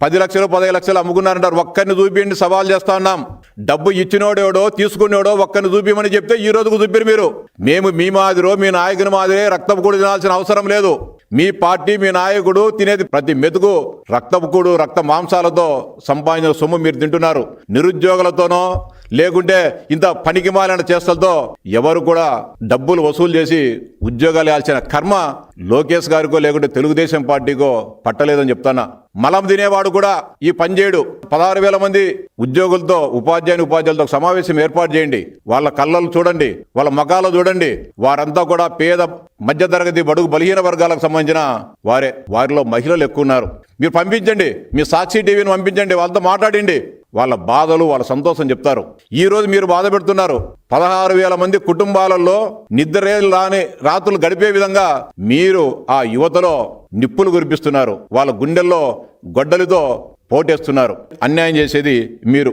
10 లక్షలు 15 లక్షలు అమ్ముకున్నారంటారు. ఒక్కరిని చూపించండి, సవాల్ చేస్తా ఉన్నాం. డబ్బు ఇచ్చినోడేవడో తీసుకునేవాడో ఒక్కరిని చూపించమని చెప్తే ఈ రోజుకు చూపారు మీరు. మేము మీ మాదిరో మీ నాయకుని మాదిరే రక్తపు కూడు తినాల్సిన అవసరం లేదు. మీ పార్టీ మీ నాయకుడు తినేది ప్రతి మెతుకు రక్తపు కూడు రక్త మాంసాలతో సంపాదించిన సొమ్ము మీరు తింటున్నారు. నిరుద్యోగులతోనో లేకుంటే ఇంత పనికి మాలిన చేష్టలతో ఎవరు కూడా డబ్బులు వసూలు చేసి ఉద్యోగాలు ఇవ్వాల్సిన కర్మ లోకేష్ గారికో లేకుంటే తెలుగుదేశం పార్టీకో పట్టలేదని చెప్తానా. మలం తినేవాడు కూడా ఈ పని చేయడు. 16,000 మంది ఉద్యోగులతో ఉపాధ్యాయులతో సమావేశం ఏర్పాటు చేయండి. వాళ్ళ కళ్ళలు చూడండి, వాళ్ళ మగాలు చూడండి. వారంతా కూడా పేద మధ్యతరగతి బడుగు బలహీన వర్గాలకు సంబంధించిన వారే. వారిలో మహిళలు ఎక్కువ ఉన్నారు. మీరు పంపించండి, మీ సాక్షి టీవీని పంపించండి, వాళ్ళతో మాట్లాడండి. వాళ్ళ బాధలు వాళ్ళ సంతోషం చెప్తారు. ఈ రోజు మీరు బాధ పెడుతున్నారు. 16,000 మంది కుటుంబాలలో నిద్రే రాని రాత్రులు గడిపే విధంగా మీరు ఆ యువతలో నిప్పులు కురిపిస్తున్నారు. వాళ్ళ గుండెల్లో గొడ్డలితో పోటేస్తున్నారు. అన్యాయం చేసేది మీరు.